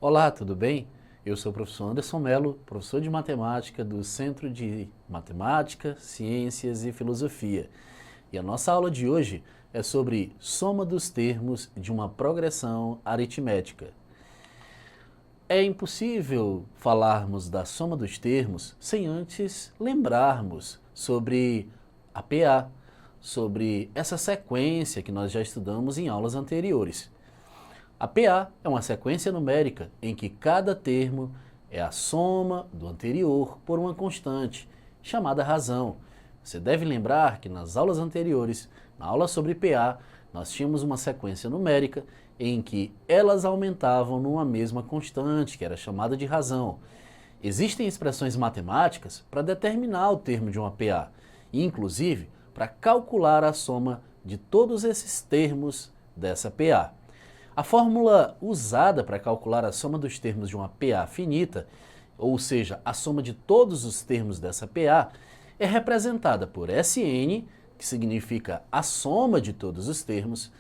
Olá, tudo bem? Eu sou o professor Anderson Mello, professor de matemática do Centro de Matemática, Ciências e Filosofia. E a nossa aula de hoje é sobre soma dos termos de uma progressão aritmética. É impossível falarmos da soma dos termos sem antes lembrarmos sobre a PA, sobre essa sequência que nós já estudamos em aulas anteriores. A PA é uma sequência numérica em que cada termo é a soma do anterior por uma constante, chamada razão. Você deve lembrar que nas aulas anteriores, na aula sobre PA, nós tínhamos uma sequência numérica em que elas aumentavam numa mesma constante, que era chamada de razão. Existem expressões matemáticas para determinar o termo de uma PA, e inclusive para calcular a soma de todos esses termos dessa PA. A fórmula usada para calcular a soma dos termos de uma PA finita, ou seja, a soma de todos os termos dessa PA, é representada por Sn, que significa a soma de todos os termos.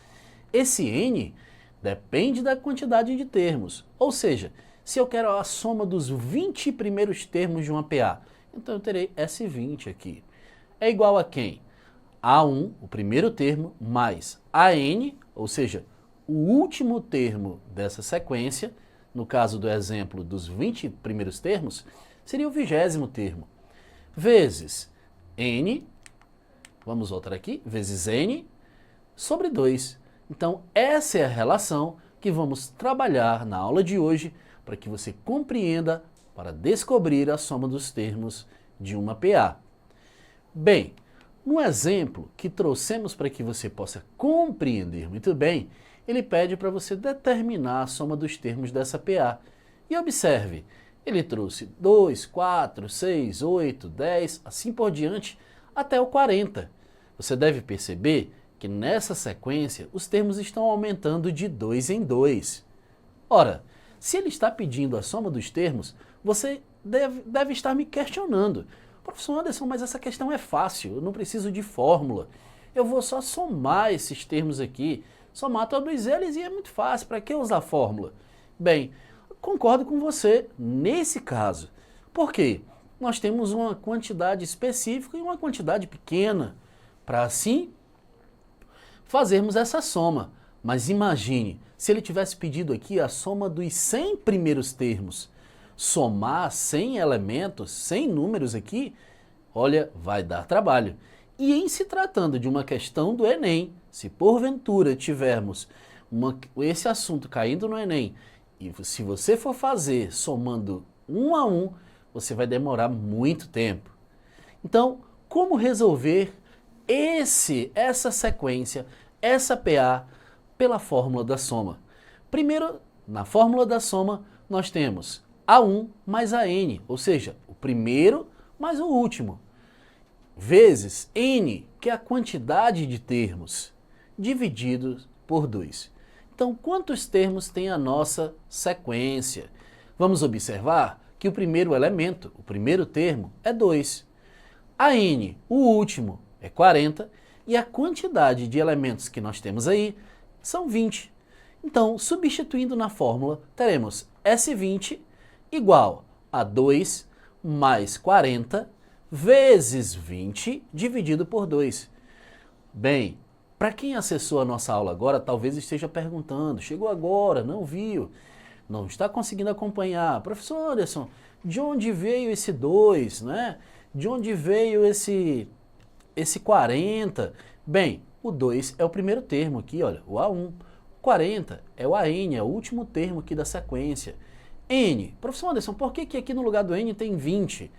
Esse n depende da quantidade de termos, ou seja, se eu quero a soma dos 20 primeiros termos de uma PA, então eu terei S20 aqui. É igual a quem? A1, o primeiro termo, mais AN, ou seja, o último termo dessa sequência, no caso do exemplo dos 20 primeiros termos, seria o 20º termo, vezes n, vamos voltar aqui, vezes n, sobre 2. Então, essa é a relação que vamos trabalhar na aula de hoje para que você compreenda para descobrir a soma dos termos de uma PA. Bem, no exemplo que trouxemos para que você possa compreender muito bem, ele pede para você determinar a soma dos termos dessa PA. E observe, ele trouxe 2, 4, 6, 8, 10, assim por diante, até o 40. Você deve perceber que nessa sequência os termos estão aumentando de 2 em 2. Ora, se ele está pedindo a soma dos termos, você deve estar me questionando. Professor Anderson, mas essa questão é fácil, eu não preciso de fórmula. Eu vou só somar esses termos aqui, somar todos eles e é muito fácil, para que usar fórmula? Bem, concordo com você nesse caso. Por quê? Nós temos uma quantidade específica e uma quantidade pequena, para assim fazermos essa soma. Mas imagine, se ele tivesse pedido aqui a soma dos 100 primeiros termos, somar 100 elementos, 100 números aqui, olha, vai dar trabalho. E em se tratando de uma questão do Enem, se porventura tivermos esse assunto caindo no Enem, e se você for fazer somando um a um, você vai demorar muito tempo. Então, como resolver essa sequência, essa PA, pela fórmula da soma? Primeiro, na fórmula da soma, nós temos A1 mais AN, ou seja, o primeiro mais o último, vezes n, que é a quantidade de termos, divididos por 2. Então, quantos termos tem a nossa sequência? Vamos observar que o primeiro elemento, o primeiro termo, é 2. A n, o último, é 40, e a quantidade de elementos que nós temos aí são 20. Então, substituindo na fórmula, teremos S20 igual a 2 mais 40 vezes 20 dividido por 2. Bem, para quem acessou a nossa aula agora, talvez esteja perguntando, chegou agora, não viu, não está conseguindo acompanhar. Professor Anderson, de onde veio esse 2, né? De onde veio esse 40? Bem, o 2 é o primeiro termo aqui, olha, o A1. 40 é o AN, é o último termo aqui da sequência. N, professor Anderson, por que aqui no lugar do N tem 20?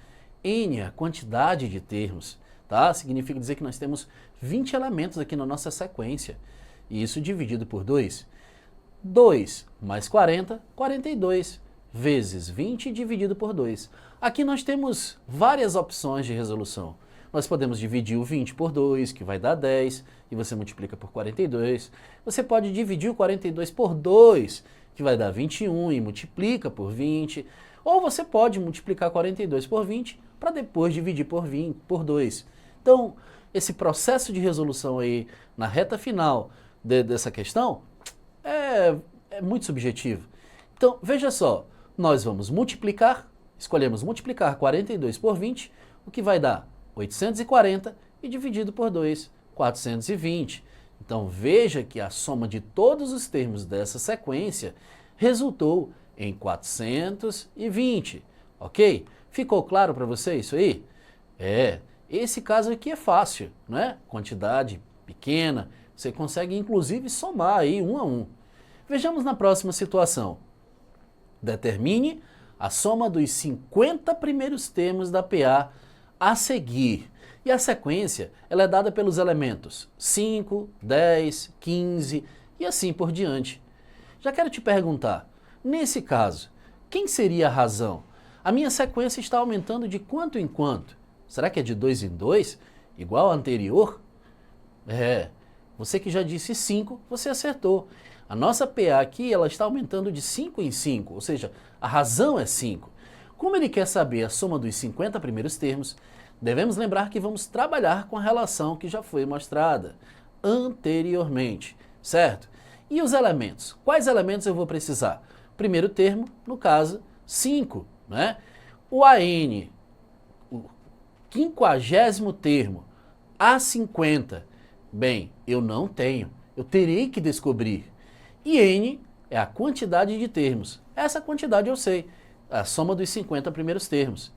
N é a quantidade de termos, tá? Significa dizer que nós temos 20 elementos aqui na nossa sequência. E isso dividido por 2. 2 mais 40, 42, vezes 20 dividido por 2. Aqui nós temos várias opções de resolução. Nós podemos dividir o 20 por 2, que vai dar 10, e você multiplica por 42. Você pode dividir o 42 por 2, que vai dar 21, e multiplica por 20. Ou você pode multiplicar 42 por 20 para depois dividir por 2. Então, esse processo de resolução aí na reta final dessa questão é muito subjetivo. Então, veja só, nós vamos multiplicar, escolhemos multiplicar 42 por 20, o que vai dar 840 e dividido por 2, 420. Então, veja que a soma de todos os termos dessa sequência resultou em 420, ok? Ficou claro para você isso aí? Esse caso aqui é fácil, não é? Quantidade pequena, você consegue inclusive somar aí um a um. Vejamos na próxima situação. Determine a soma dos 50 primeiros termos da PA a seguir. E a sequência ela é dada pelos elementos 5, 10, 15 e assim por diante. Já quero te perguntar, nesse caso, quem seria a razão? A minha sequência está aumentando de quanto em quanto? Será que é de 2 em 2, igual à anterior? Você que já disse 5, você acertou. A nossa PA aqui ela está aumentando de 5 em 5, ou seja, a razão é 5. Como ele quer saber a soma dos 50 primeiros termos, devemos lembrar que vamos trabalhar com a relação que já foi mostrada anteriormente, certo? E os elementos? Quais elementos eu vou precisar? Primeiro termo, no caso, 5, né? O AN, o 50º termo, A50, bem, eu não tenho, eu terei que descobrir. E N é a quantidade de termos. Essa quantidade eu sei, a soma dos 50 primeiros termos.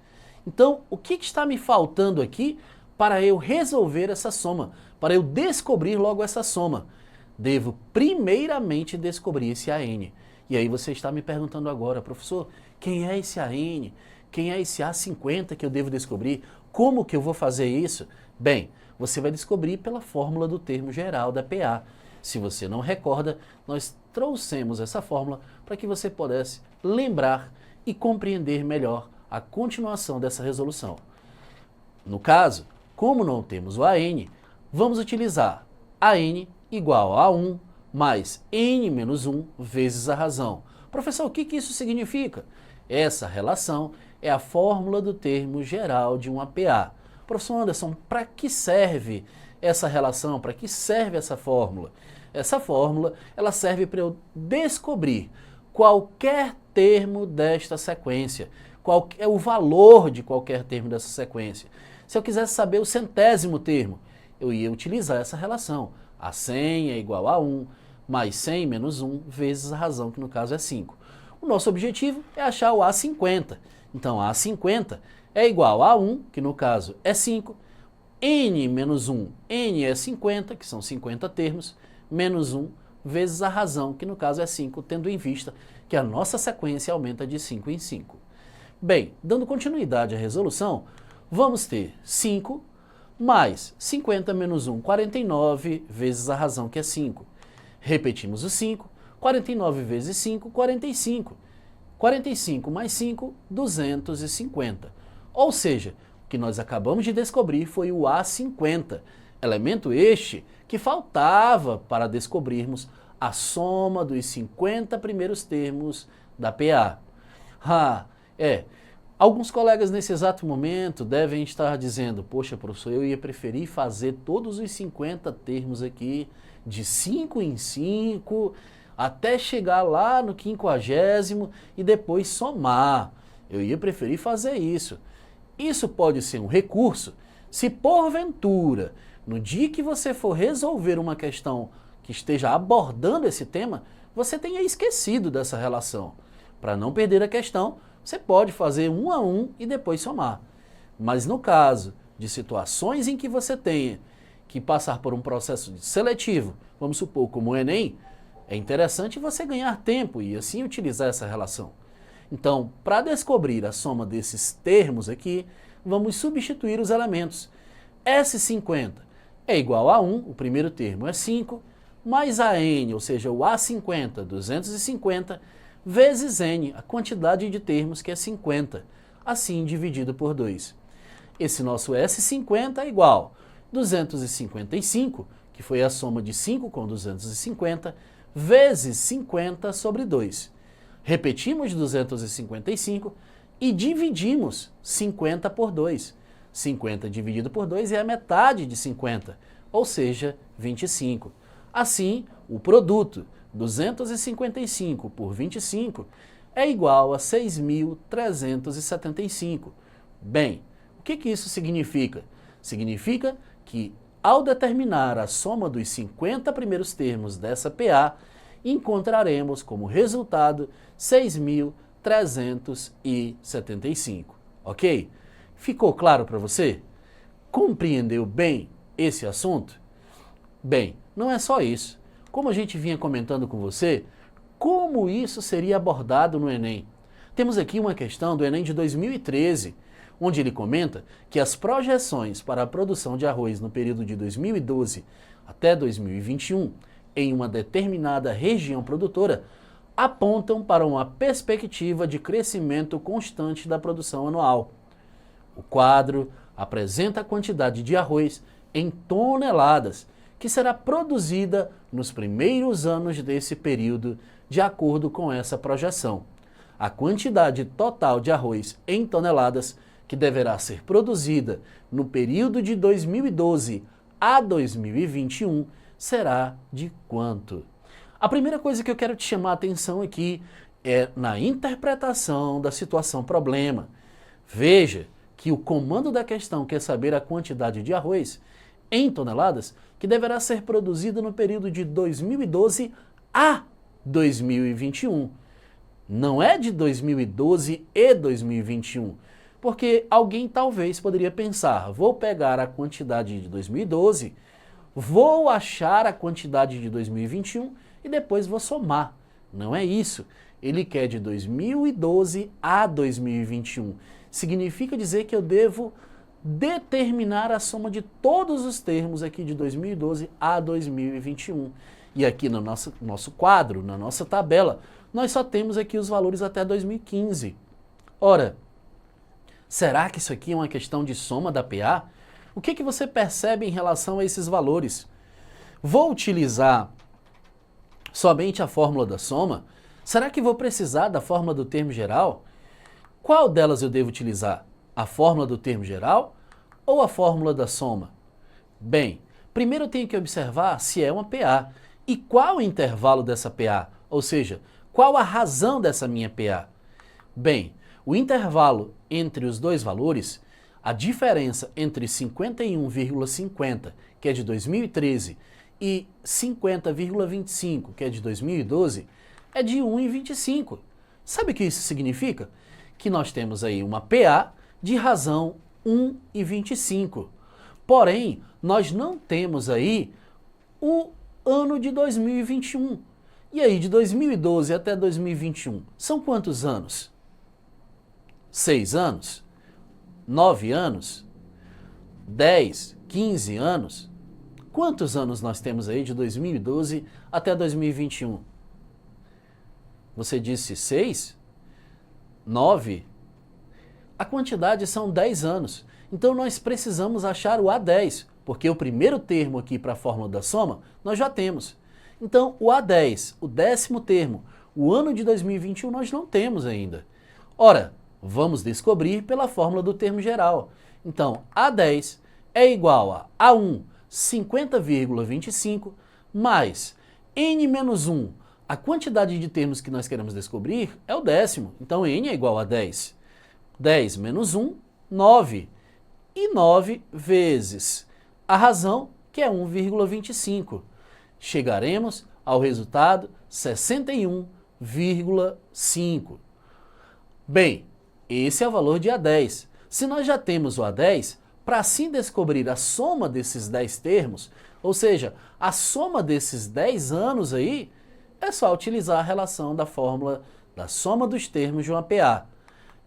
Então, o que está me faltando aqui para eu resolver essa soma? Para eu descobrir logo essa soma? Devo primeiramente descobrir esse AN. E aí você está me perguntando agora, professor, quem é esse AN? Quem é esse A50 que eu devo descobrir? Como que eu vou fazer isso? Bem, você vai descobrir pela fórmula do termo geral da PA. Se você não recorda, nós trouxemos essa fórmula para que você pudesse lembrar e compreender melhor a continuação dessa resolução. No caso, como não temos o AN, vamos utilizar AN igual a 1 mais N menos 1 vezes a razão. Professor, o que isso significa? Essa relação é a fórmula do termo geral de uma PA. Professor Anderson, para que serve essa relação? Para que serve essa fórmula? Essa fórmula ela serve para eu descobrir qualquer termo desta sequência, qual é o valor de qualquer termo dessa sequência. Se eu quisesse saber o 100º termo, eu ia utilizar essa relação. A 100 é igual a 1, mais 100 menos 1, vezes a razão, que no caso é 5. O nosso objetivo é achar o A50. Então, A50 é igual a 1, que no caso é 5, N menos 1, N é 50, que são 50 termos, menos 1, vezes a razão, que no caso é 5, tendo em vista que a nossa sequência aumenta de 5 em 5. Bem, dando continuidade à resolução, vamos ter 5 mais 50 menos 1, 49, vezes a razão, que é 5. Repetimos o 5, 49 vezes 5, 45. 45 mais 5, 250. Ou seja, o que nós acabamos de descobrir foi o A50, elemento este que faltava para descobrirmos a soma dos 50 primeiros termos da PA. Alguns colegas nesse exato momento devem estar dizendo, poxa, professor, eu ia preferir fazer todos os 50 termos aqui de 5 em 5, até chegar lá no 50º e depois somar. Eu ia preferir fazer isso. Isso pode ser um recurso se porventura, no dia que você for resolver uma questão que esteja abordando esse tema, você tenha esquecido dessa relação. Para não perder a questão, você pode fazer um a um e depois somar. Mas no caso de situações em que você tenha que passar por um processo seletivo, vamos supor como o Enem, é interessante você ganhar tempo e assim utilizar essa relação. Então, para descobrir a soma desses termos aqui, vamos substituir os elementos. S50 é igual a 1, o primeiro termo é 5, mais AN, ou seja, o A50, 250, vezes N, a quantidade de termos, que é 50, assim dividido por 2. Esse nosso S50 é igual a 255, que foi a soma de 5 com 250, vezes 50 sobre 2. Repetimos 255 e dividimos 50 por 2. 50 dividido por 2 é a metade de 50, ou seja, 25. Assim, o produto 255 por 25 é igual a 6.375. Bem, o que isso significa? Significa que, ao determinar a soma dos 50 primeiros termos dessa PA, encontraremos como resultado 6.375, ok? Ficou claro para você? Compreendeu bem esse assunto? Bem, não é só isso. Como a gente vinha comentando com você, como isso seria abordado no Enem? Temos aqui uma questão do Enem de 2013, onde ele comenta que as projeções para a produção de arroz no período de 2012 até 2021, em uma determinada região produtora, apontam para uma perspectiva de crescimento constante da produção anual. O quadro apresenta a quantidade de arroz em toneladas que será produzida nos primeiros anos desse período, de acordo com essa projeção. A quantidade total de arroz em toneladas que deverá ser produzida no período de 2012 a 2021 será de quanto? A primeira coisa que eu quero te chamar a atenção aqui é na interpretação da situação problema. Veja que o comando da questão quer saber a quantidade de arroz em toneladas que deverá ser produzida no período de 2012 a 2021. Não é de 2012 e 2021, porque alguém talvez poderia pensar, vou pegar a quantidade de 2012, vou achar a quantidade de 2021 e depois vou somar. Não é isso. Ele quer de 2012 a 2021. Significa dizer que eu devo determinar a soma de todos os termos aqui de 2012 a 2021. E aqui no nosso quadro, na nossa tabela, nós só temos aqui os valores até 2015. Ora, será que isso aqui é uma questão de soma da PA? O que você percebe em relação a esses valores? Vou utilizar somente a fórmula da soma? Será que vou precisar da fórmula do termo geral? Qual delas eu devo utilizar? A fórmula do termo geral ou a fórmula da soma? Bem, primeiro eu tenho que observar se é uma PA e qual o intervalo dessa PA, ou seja, qual a razão dessa minha PA. Bem, o intervalo entre os dois valores, a diferença entre 51,50, que é de 2013, e 50,25, que é de 2012, é de 1,25. Sabe o que isso significa? Que nós temos aí uma PA de razão 1,25. Porém, nós não temos aí o ano de 2021. E aí, de 2012 até 2021, são quantos anos? 6 anos? 9 anos? 10, 15 anos? Quantos anos nós temos aí de 2012 até 2021? Você disse 6? 9? A quantidade são 10 anos. Então nós precisamos achar o A10, porque o primeiro termo aqui para a fórmula da soma nós já temos. Então o A10, o 10º termo, o ano de 2021 nós não temos ainda. Ora, vamos descobrir pela fórmula do termo geral. Então A10 é igual a A1, 50,25, mais N menos 1, a quantidade de termos que nós queremos descobrir é o 10º. Então N é igual a 10. 10 menos 1, 9. E 9 vezes a razão, que é 1,25. Chegaremos ao resultado 61,5. Bem, esse é o valor de A10. Se nós já temos o A10, para assim descobrir a soma desses 10 termos, ou seja, a soma desses 10 anos aí, é só utilizar a relação da fórmula da soma dos termos de uma PA.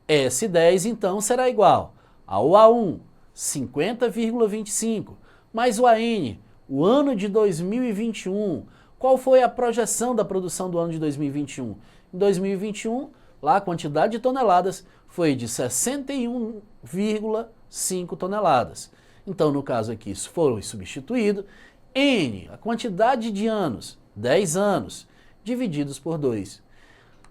S10, então, será igual ao A1, 50,25, mais o AN, o ano de 2021. Qual foi a projeção da produção do ano de 2021? Em 2021, lá a quantidade de toneladas foi de 61,5 toneladas. Então, no caso aqui, isso foi substituído. N, a quantidade de anos, 10 anos, divididos por 2.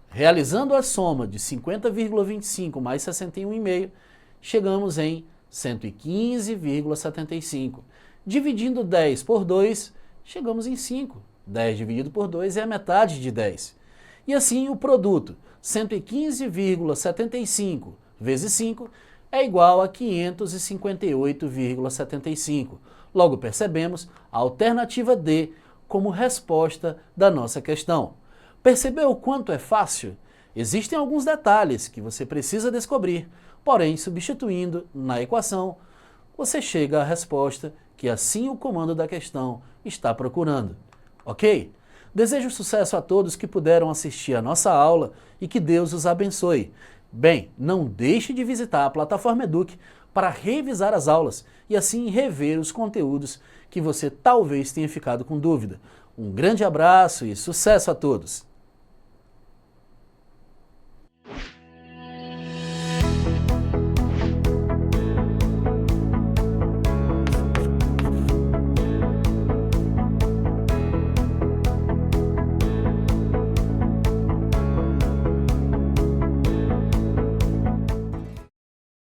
Realizando a soma de 50,25 mais 61,5, chegamos em 115,75. Dividindo 10 por 2, chegamos em 5. 10 dividido por 2 é a metade de 10. E assim o produto, 115,75 vezes 5 é igual a 558,75. Logo percebemos a alternativa D como resposta da nossa questão. Percebeu o quanto é fácil? Existem alguns detalhes que você precisa descobrir, porém, substituindo na equação, você chega à resposta que assim o comando da questão está procurando. Ok? Desejo sucesso a todos que puderam assistir a nossa aula e que Deus os abençoe. Bem, não deixe de visitar a plataforma Eduque para revisar as aulas e assim rever os conteúdos que você talvez tenha ficado com dúvida. Um grande abraço e sucesso a todos!